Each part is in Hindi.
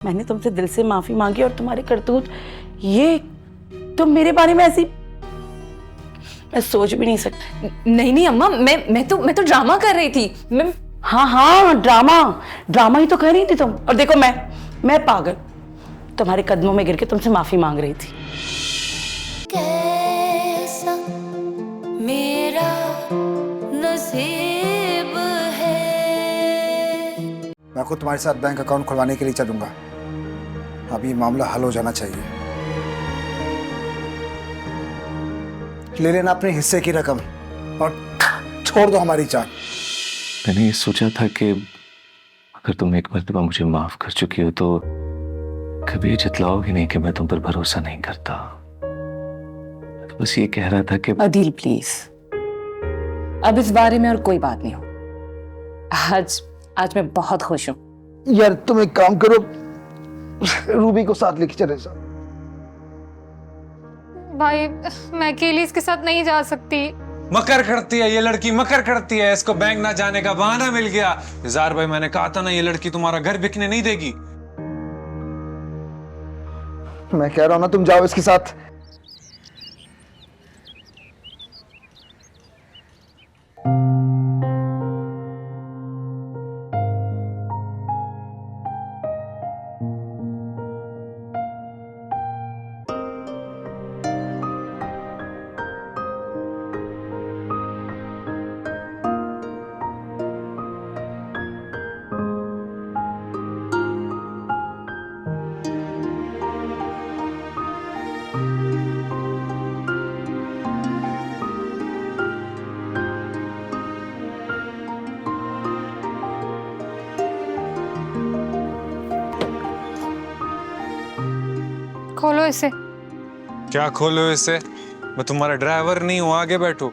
मैंने तुमसे दिल से माफी मांगी और तुम्हारी करतूत ये तुम मेरे बारे में ऐसी मैं सोच भी नहीं सकती। नहीं नहीं अम्मा, मैं तो ड्रामा कर रही थी। मैं हाँ ड्रामा ही तो कर रही थी तुम। और देखो मैं पागल तुम्हारे कदमों में गिर के तुमसे माफी मांग रही थी। कैसा मेरा नसीब है। मैं खुद तुम्हारे साथ बैंक अकाउंट खुलवाने के लिए चलूंगा। अभी ये मामला हल हो जाना चाहिए। ले लेना अपने हिस्से की रकम और छोड़ दो हमारी जान। मैंने ये सोचा था कि अगर तुम एक मर्तबा मुझे माफ कर चुकी हो तो कभी जतलाओगी नहीं कि मैं तुम पर भरोसा नहीं करता। तो बस ये कह रहा था कि अदील प्लीज, अब इस बारे में और कोई बात नहीं हो। आज मैं बहुत खुश हूँ। यार तुम एक काम करो, रूबी को साथ लेके चले जाओ। भाई मैं अकेली इसके साथ नहीं जा सकती। मकर करती है ये लड़की, मकर करती है। इसको बैंक ना जाने का बहाना मिल गया। इज़हार भाई, मैंने कहा था ना ये लड़की तुम्हारा घर बिकने नहीं देगी। मैं कह रहा हूं ना, तुम जाओ इसके साथ। खोलो इसे। क्या खोलो इसे? मैं तुम्हारा ड्राइवर नहीं हूं, आगे बैठो।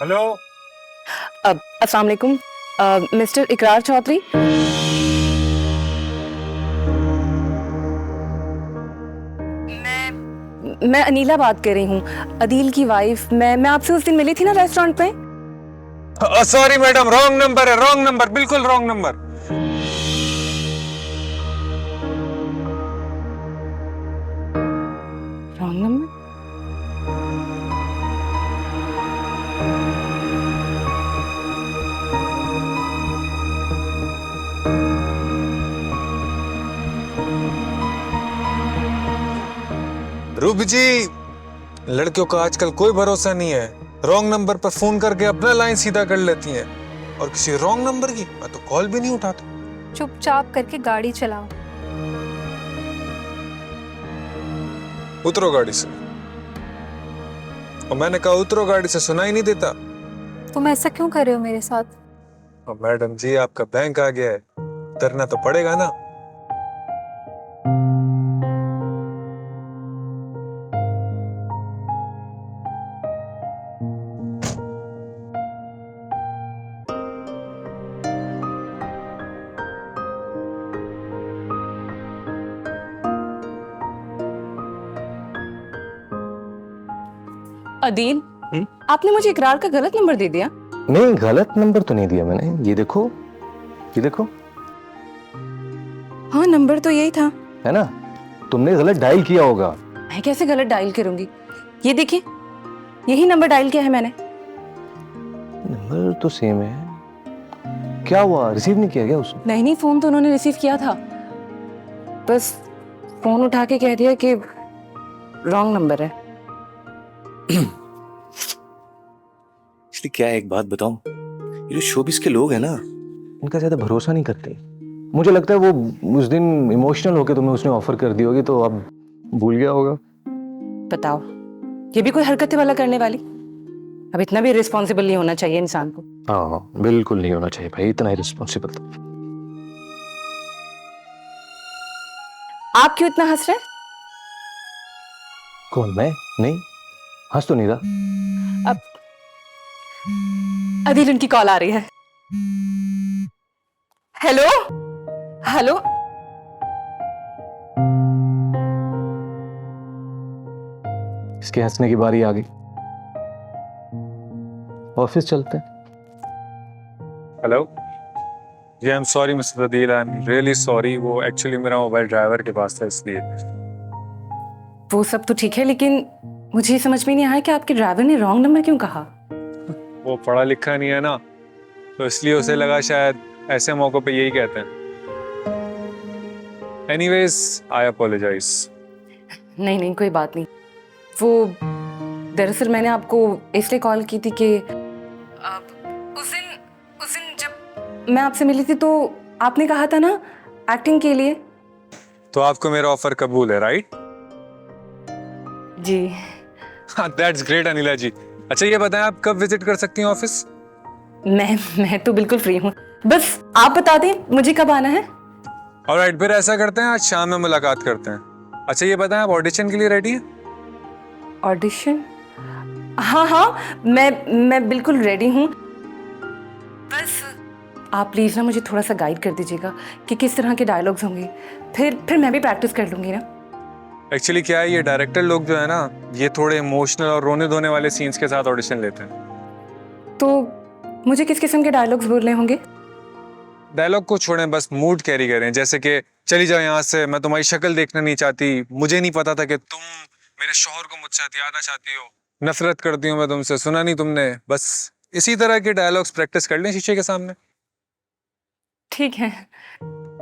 हेलो, अस्सलाम वालेकुम, मिस्टर इकरार चौधरी। मैं अनीला बात कर रही हूँ, अदील की वाइफ। मैं आपसे उस दिन मिली थी ना रेस्टोरेंट पे। सॉरी मैडम, रॉन्ग नंबर है, रॉन्ग नंबर, बिल्कुल wrong number. Wrong number? Ruby ji, लड़कियों का आजकल कोई भरोसा नहीं है। रॉन्ग नंबर पर फोन करके अपना लाइन सीधा कर लेती हैं, और किसी रॉन्ग नंबर की मैं तो कॉल भी नहीं उठाता। चुपचाप करके गाड़ी चलाओ। उतरो गाड़ी से। और मैंने कहा उतरो गाड़ी से, सुनाई नहीं देता। तुम ऐसा क्यों कर रहे हो मेरे साथ? और मैडम जी, आपका बैंक आ गया है, उतरना तो पड़ेगा ना। अदील, आपने मुझे इकरार का गलत नंबर दे दिया। नहीं, गलत नंबर तो नहीं दिया मैंने। ये देखो, ये देखो। हाँ, नंबर तो यही था। है ना? तुमने गलत डायल किया होगा। मैं कैसे गलत डायल करूंगी? ये देखिए, यही नंबर डायल किया है मैंने। नंबर तो सेम है। क्या हुआ, रिसीव नहीं किया क्या उसने? नहीं, फोन तो उन्होंने रिसीव किया था, बस फोन उठा के कह दिया कि रॉन्ग नंबर है। इसलिए क्या है, एक बात बताऊं, ये जो शोबिस के लोग हैं ना, इनका ज्यादा भरोसा नहीं करते। मुझे लगता है वो उस दिन इमोशनल होके तुम्हें उसने ऑफर कर दी होगी तो अब भूल गया होगा। बताओ, ये भी कोई हरकतें वाला करने वाली? अब इतना भी रिस्पॉन्सिबल नहीं होना चाहिए इंसान को। हाँ बिल्कुल नहीं होना चाहिए भाई, इतना रिस्पॉन्सिबल। आप क्यों इतना हंस रहे हैं? कौन, मैं? नहीं, हंस तो नहीं रहा। अब अदिल, उनकी कॉल आ रही है। हेलो हेलो, इसके हंसने की बारी आ गई। ऑफिस चलते हैं। Hello ji, I am sorry mister Adeel, I am really sorry. वो एक्चुअली मेरा मोबाइल ड्राइवर के पास था इसलिए। वो सब तो ठीक है, लेकिन मुझे समझ में नहीं आया कि आपके ड्राइवर ने रॉन्ग नंबर क्यों कहा। वो पढ़ा लिखा नहीं है ना, तो इसलिए उसे लगा शायद ऐसे मौकों पे यही कहते हैं। Anyways I apologise. नहीं नहीं, कोई बात नहीं। वो दरअसल मैंने आपको इसलिए कॉल की थी कि उस दिन जब मैं आपसे मिली थी तो आपने कहा था ना एक्टिंग के लिए। तो आपको मेरा ऑफर कबूल है, राइट? जी। That's great Anila ji. अच्छा ये बताएं, आप कब विजिट कर सकती हैं ऑफिस? मैं तो बिल्कुल फ्री हूँ, बस आप बता दें मुझे कब आना है। ऑलराइट, फिर ऐसा करते हैं, आज शाम में मुलाकात करते हैं। अच्छा ये बताएं, आप ऑडिशन के लिए रेडी हैं? ऑडिशन? हाँ, मैं बिल्कुल रेडी हूँ। बस आप प्लीज ना मुझे थोड़ा सा गाइड कर दीजिएगा कि किस तरह के डायलॉग्स होंगे, फिर मैं भी प्रैक्टिस कर लूंगी ना। एक्चुअली क्या है, ये डायरेक्टर लोग जो है ना, ये थोड़े इमोशनल और रोने धोने वाले सीन्स के साथ ऑडिशन लेते हैं। तो मुझे किस किस्म के डायलॉग्स बोलने होंगे? डायलॉग को छोड़ें, बस मूड कैरी करें। जैसे कि चली जाओ यहाँ से, मैं तुम्हारी शक्ल देखना नहीं चाहती, मुझे नहीं पता था कि तुम मेरे शौहर को मुझसे हथियाना चाहती हो, नफरत करती हूँ मैं तुमसे, सुना नहीं तुमने। बस इसी तरह के डायलॉग्स प्रैक्टिस कर लें शीशे के सामने। ठीक है।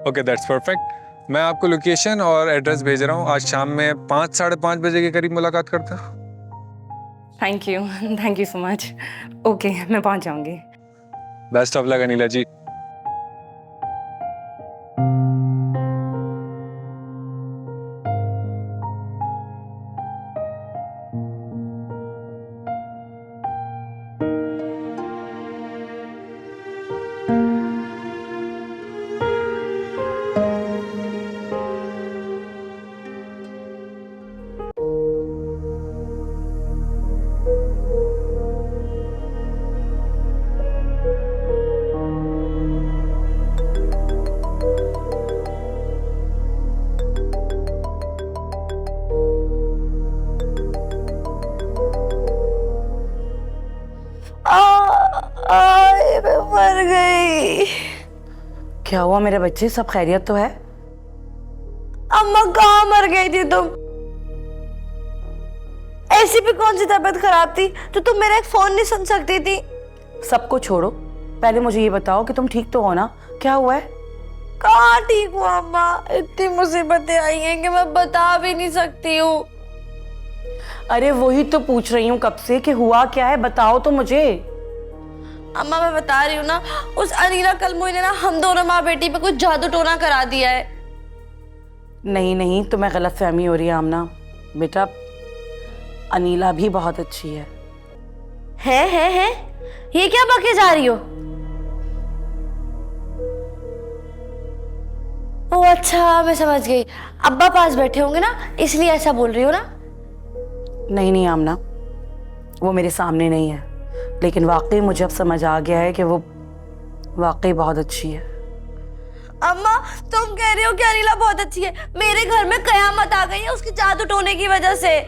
Okay, that's perfect. मैं आपको लोकेशन और एड्रेस भेज रहा हूँ। आज शाम में 5 साढ़े 5 बजे के करीब मुलाकात करते हैं। Thank you so much. Okay, मैं पहुंच जाऊंगी। बेस्ट ऑफ लक अनिला जी। मैं मर गई। क्या हुआ मेरे बच्चे, सब खैरियत तो है? अम्मा कहाँ मर गई थी तुम? ऐसी भी कौन सी तबीयत खराब थी तो तुम मेरा एक फोन नहीं सुन सकती थी? सबको छोड़ो, पहले मुझे ये बताओ कि तुम ठीक तो हो ना? क्या हुआ है? कहाँ ठीक हूँ अम्मा, इतनी मुसीबतें आई हैं कि मैं बता भी नहीं सकती हूँ। अरे वही तो पूछ रही हूँ कब से कि हुआ क्या है, बताओ तो मुझे। अम्मा मैं बता रही हूँ ना, उस अनीला कलमुई ने ना हम दोनों माँ बेटी पे कुछ जादू टोना करा दिया है। नहीं नहीं, तुम्हें गलत फहमी हो रही है आमना। बेटा अनीला भी बहुत अच्छी है। है? ये क्या बके जा रही हो? ओ अच्छा, मैं समझ गई, अब्बा पास बैठे होंगे ना इसलिए ऐसा बोल रही हो ना। नहीं आमना, वो मेरे सामने नहीं है, लेकिन वाकई मुझे अब समझ आ गया है कि वो वाकई बहुत अच्छी है। अम्मा तुम कह रही हो कि अनीला बहुत अच्छी है? मेरे घर में कयामत आ गई है उसकी जादू टोने की वजह से।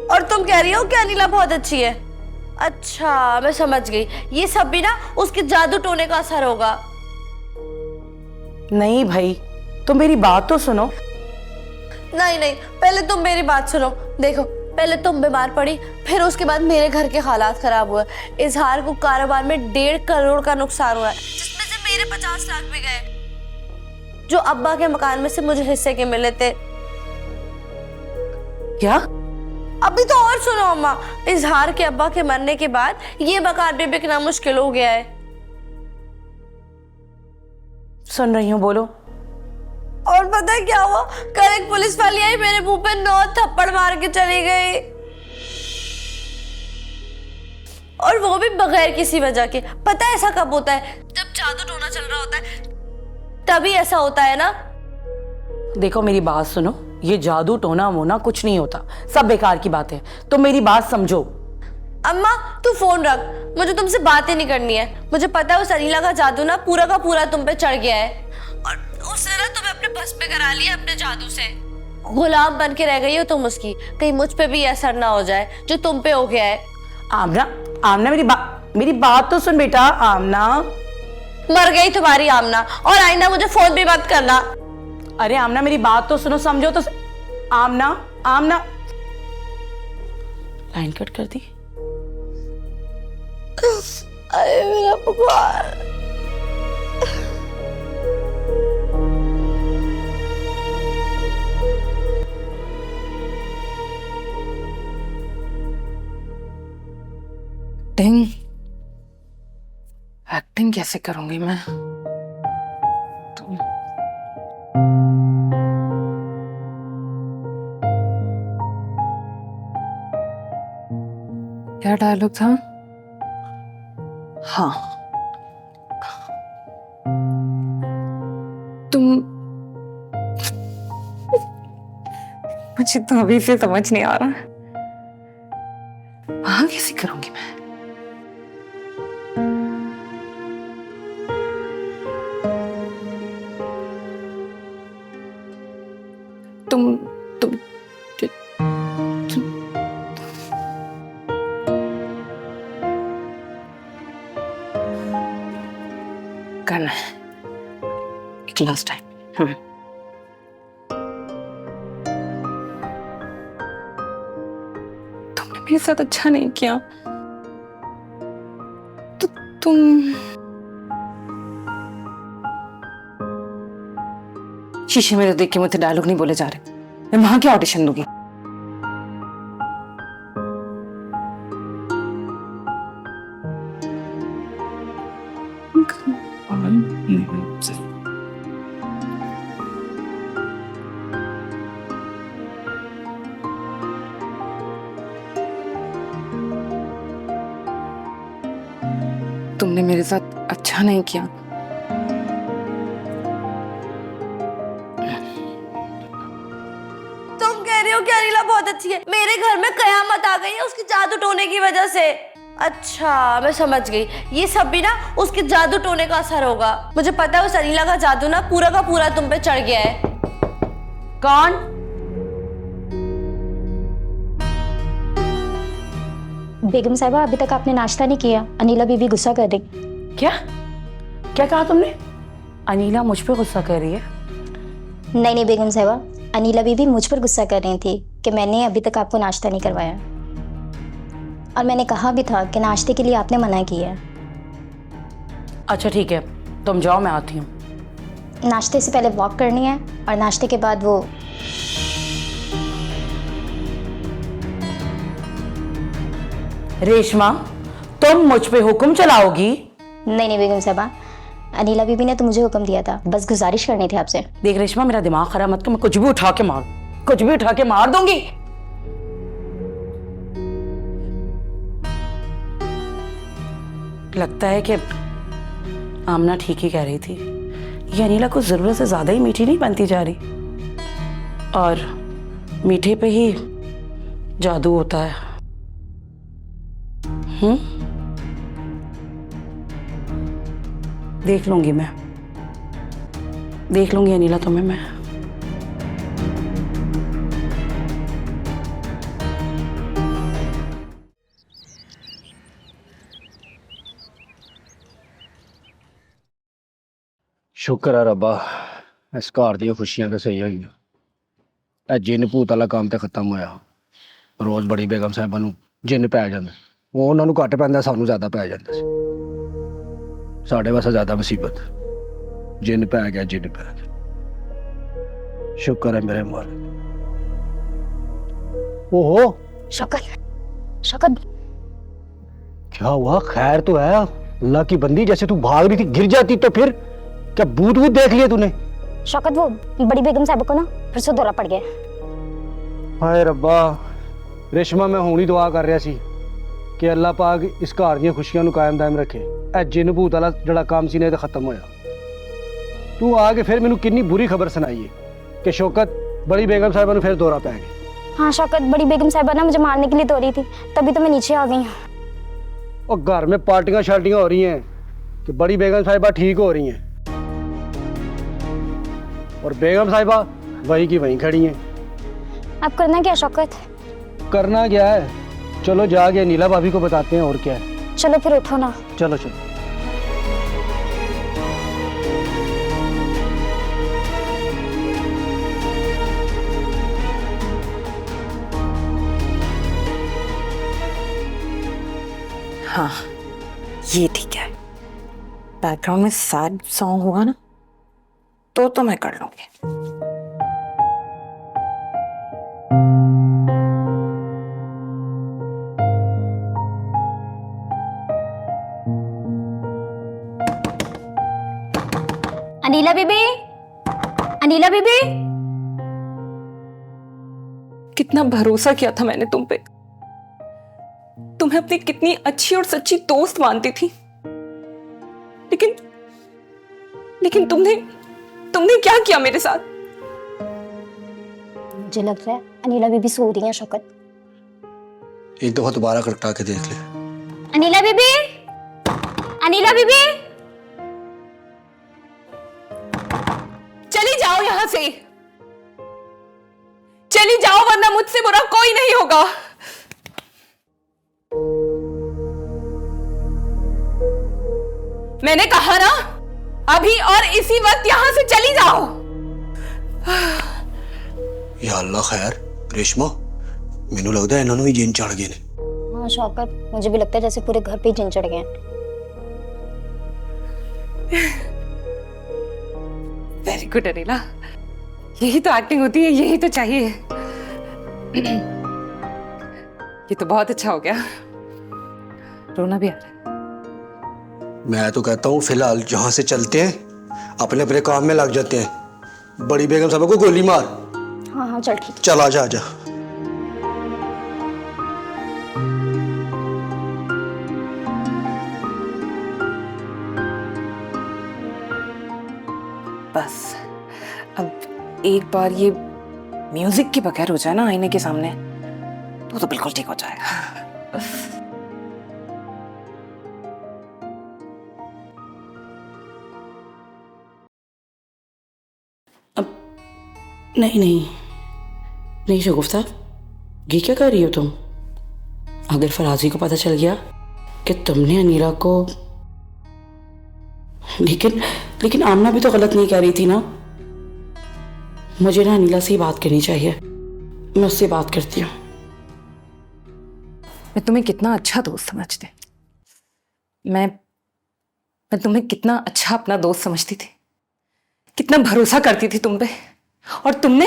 और तुम कह रही हो कि अनीला बहुत अच्छी है? अच्छा मैं समझ गई, ये सब भी ना उसके जादू टोने का असर होगा। नहीं भाई, तुम मेरी बात तो सुनो। नहीं, पहले तुम मेरी बात सुनो। देखो, पहले तुम बीमार पड़ी, फिर उसके बाद मेरे घर के हालात खराब हुए। इजहार को कारोबार में 1.5 करोड़ का नुकसान हुआ है, जिसमें से मेरे 50 लाख भी गए, जो अब्बा के मकान में से मुझे हिस्से के मिले थे। क्या अभी तो और सुनो अम्मा, इजहार के अब्बा के मरने के बाद ये मकान भी बिकना मुश्किल हो गया है। सुन रही हूँ, बोलो। और पता है क्या हुआ? कल एक पुलिस वाली आई, मेरे मुंह पे 9 थप्पड़ मार के चली गई, और वो भी बगैर किसी वजह के। पता है ऐसा कब होता है? जब जादू टोना चल रहा होता है तभी ऐसा होता है ना। देखो मेरी बात सुनो, ये जादू टोना मोना कुछ नहीं होता, सब बेकार की बात है। तो मेरी बात समझो। अम्मा तू फोन रख, मुझे तुमसे बातें नहीं करनी है। मुझे पता है उस अनिला का जादू ना पूरा का पूरा तुम पे चढ़ गया है, और उसने ना तुम्हें अपने बस पे करा लिया अपने जादू से। गुलाम बन के रह गई हो तुम उसकी, कहीं मुझ पे भी असर ना हो जाए जो तुम पे हो गया है। आमना, आमना मेरी बात तो सुन बेटा। आमना, मर गई तुम्हारी आमना। और आईना मुझे फोन भी मत करना। अरे आमना मेरी बात तो सुनो, समझो तो। आमना, आमना, लाइन कट कर दी। अरे मेरा भगवान। एक्टिंग कैसे करूंगी मैं? तुम क्या डायलॉग था? हाँ, तुम, मुझे तो अभी से समझ नहीं आ रहा वहां कैसे करूंगी मैं। तुम करना है एक लास्ट टाइम। तुमने मेरे साथ अच्छा नहीं किया तो तुम शीशे में तो देख के मुझे डायलॉग नहीं बोले जा रहे। मैं वहां क्या ऑडिशन दूंगी? तुमने मेरे साथ अच्छा नहीं किया। तुम कह रही हो कि अनिला बहुत अच्छी है, मेरे घर में कयामत आ गई है उसकी जादू टोने की वजह से। अच्छा मैं समझ गई, ये सब भी ना उसके जादू टोने का असर होगा। मुझे पता है उस अनिला का जादू ना पूरा का पूरा तुम पे चढ़ गया है। कौन? बेगम साहिबा अभी तक आपने नाश्ता नहीं किया, अनिला बीबी गुस्सा कर रही। क्या क्या कहा तुमने? अनिला मुझ पे गुस्सा कर रही है? नहीं नहीं बेगम साहिबा, अनिला बीबी मुझ पर गुस्सा कर रही थी कि मैंने अभी तक आपको नाश्ता नहीं करवाया, और मैंने कहा भी था कि नाश्ते के लिए आपने मना किया है। अच्छा ठीक है, तुम जाओ, मैं आती हूँ। नाश्ते से पहले वॉक करनी है, और नाश्ते के बाद वो रेशमा, तुम मुझ पे हुक्म चलाओगी? नहीं नहीं बेगम साहिबा, अनिला बीबी ने तो मुझे हुक्म दिया था, बस गुजारिश करनी थी आपसे। देख रेशमा, मेरा दिमाग खराब मत कर, मैं कुछ भी उठा के मार, कुछ भी उठा के मार दूंगी। लगता है कि आमना ठीक ही कह रही थी, ये अनिला को जरूरत से ज्यादा ही मीठी नहीं बनती जा रही, और मीठे पे ही जादू होता है। देख लूंगी मैं, देख लूंगी अनिला तुम्हें मैं। शुक्र है रब्बा, इस घर दी खुशियां तो सही हुई। जिन भूत वाला काम तो खत्म होया। रोज बड़ी बेगम साहिबा नूं जिन पै जांदे, वो उन्हां नूं घट पैंदा, सानूं ज्यादा पै जांदा सी। साडे वास्ते ज्यादा मुसीबत, जिन पै गया, जिन पै गया। शुक्र है मेरे मालिक। ओहो शौकत शौकत क्या हुआ? खैर तो है? अल्लाह की बंदी, जैसे तू भाग रही थी गिर जाती तो फिर क्या भूत वूत देख लिया तूने? शौकत, वो बड़ी बेगम साहब को ना फिर से दौरा पड़ गया। हाय रब्बा, रेशमा मैं हुणी दुआ कर रहा सी कि अल्लाह पाक इस घर दी खुशियां कायम दायम रखे। ए जिन भूत वाला जड़ा काम सी ने ते खत्म होया। तू आके फिर मैनू कितनी बुरी खबर सुनाई है कि शौकत बड़ी बेगम साहिबा नू फिर दौरा पै गया। हाँ शौकत, बड़ी बेगम साहिबा ना मुझे मारने के लिए दौड़ी थी, तभी तो मैं नीचे आ गई हूँ। और घर में पार्टियां शार्टियां हो रही हैं कि बड़ी बेगम साहिबा ठीक हो रही हैं, और बेगम साहिबा वही की वहीं खड़ी हैं। अब करना क्या शौकत? करना क्या है? चलो जाके अनीला भाभी को बताते हैं, और क्या है। चलो फिर उठो ना। चलो चलो। हाँ, ये ठीक है। बैकग्राउंड में सैड सॉन्ग होगा ना तो मैं कर लूंगी। अनीला बीबी, अनीला बीबी। कितना भरोसा किया था मैंने तुम पे। तुम्हें अपनी कितनी अच्छी और सच्ची दोस्त मानती थी, लेकिन तुमने क्या किया मेरे साथ? मुझे लग रहा है अनीला बीबी सो रही है शौकत। एक दफा दोबारा खटखटा के देख ले। अनीला बीबी, अनीला बीबी। चली जाओ यहां से, चली जाओ, वरना मुझसे बुरा कोई नहीं होगा। मैंने कहा ना, अभी और इसी वक्त यहां से चली जाओ। या अल्लाह खैर, रेशमा मैनू लगता है इन्होंने भी जिन चढ़ गए ने। हाँ शौकत, मुझे भी लगता है जैसे पूरे घर पे ही जिन चढ़ गए हैं। वेरी गुड अनिला, यही तो एक्टिंग होती है, यही तो चाहिए। ये तो बहुत अच्छा हो गया, रोना भी आ रहा है। मैं तो कहता हूँ फिलहाल जहां से चलते हैं, अपने अपने काम में लग जाते हैं। बड़ी बेगम साहब को गोली मार। हाँ हाँ चल ठीक है। चल आजा आजा। बस अब एक बार ये म्यूजिक के बगैर हो जाए ना आईने के सामने, तो बिल्कुल ठीक हो जाएगा। नहीं शगुफ्ता, ये क्या कर रही हो तुम? अगर फराजी को पता चल गया कि तुमने अनीला को, लेकिन आमना भी तो गलत नहीं कह रही थी ना। मुझे ना अनीला से ही बात करनी चाहिए, मैं उससे बात करती हूँ। मैं तुम्हें कितना अच्छा दोस्त समझती, मैं तुम्हें कितना अच्छा अपना दोस्त समझती थी, कितना भरोसा करती थी तुम पे, और तुमने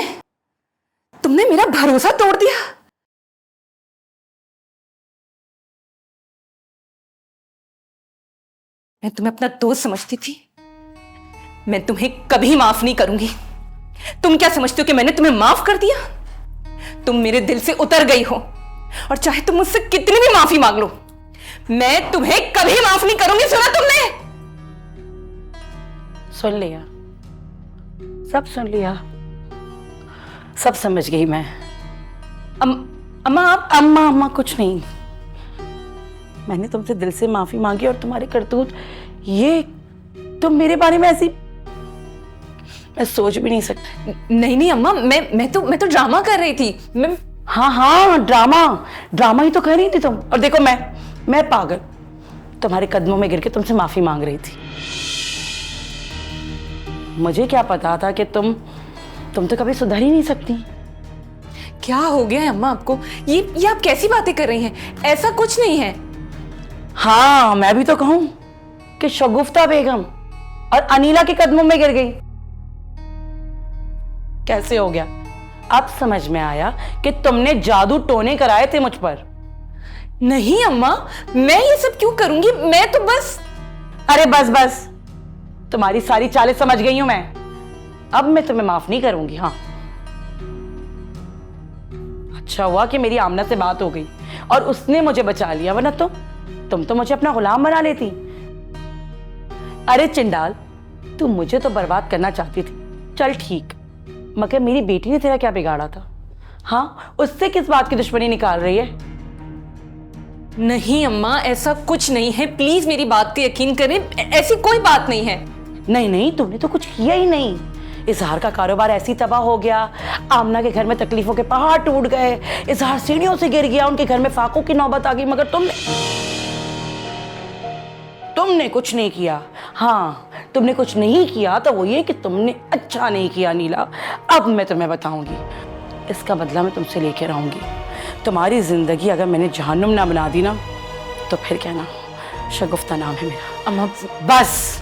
मेरा भरोसा तोड़ दिया। मैं तुम्हें अपना दोस्त समझती थी, मैं तुम्हें कभी माफ नहीं करूंगी। तुम क्या समझते हो कि मैंने तुम्हें माफ कर दिया? तुम मेरे दिल से उतर गई हो, और चाहे तुम मुझसे कितनी भी माफी मांग लो, मैं तुम्हें कभी माफ नहीं करूंगी। सुना तुमने? सुन लिया, सब सुन लिया, सब समझ गई मैं। अम्मा आप अम्मा कुछ नहीं। मैंने तुमसे दिल से माफी मांगी, और तुम्हारे करतूत, ये तुम मेरे बारे में ऐसी, मैं सोच भी नहीं सकती। नहीं अम्मा, मैं तो ड्रामा कर रही थी। मैं हाँ ड्रामा ही तो कर रही थी तुम। और देखो मैं पागल तुम्हारे कदमों में गिर के तुमसे माफी मांग रही थी। मुझे क्या पता था कि तुम तो कभी सुधर ही नहीं सकती। क्या हो गया है अम्मा आपको? ये आप कैसी बातें कर रही हैं? ऐसा कुछ नहीं है। हाँ, मैं भी तो कहूं कि शगुफ्ता बेगम और अनीला के कदमों में गिर गई। कैसे हो गया? अब समझ में आया कि तुमने जादू टोने कराए थे मुझ पर। नहीं अम्मा, मैं ये सब क्यों करूंगी? मैं तो बस। अरे बस बस, तुम्हारी सारी चालें समझ गई हूं मैं। अब मैं तुम्हें माफ नहीं करूंगी। हाँ, अच्छा हुआ कि मेरी आमना से बात हो गई और उसने मुझे बचा लिया, वरना तुम तो मुझे अपना गुलाम बना लेती। अरे चिंडाल, तू मुझे तो बर्बाद करना चाहती थी, चल ठीक, मगर मेरी बेटी ने तेरा क्या बिगाड़ा था? हाँ, उससे किस बात की दुश्मनी निकाल रही है? नहीं अम्मा, ऐसा कुछ नहीं है, प्लीज मेरी बात पे यकीन करें, ऐसी कोई बात नहीं है। नहीं नहीं, तुमने तो कुछ किया ही नहीं। इजहार का कारोबार ऐसी तबाह हो गया, आमना के घर में तकलीफों के पहाड़ टूट गए, इजहार सीढ़ियों से गिर गया, उनके घर में फाकों की नौबत आ गई, मगर तुमने कुछ नहीं किया। हाँ, तुमने कुछ नहीं किया तो वो ये कि तुमने अच्छा नहीं किया नीला। अब मैं तुम्हें बताऊंगी, इसका बदला मैं तुमसे लेके रहूंगी। तुम्हारी जिंदगी अगर मैंने जहन्नुम ना बना दी ना, तो फिर कहना शगुफ्ता नाम है मेरा। अम्मा बस।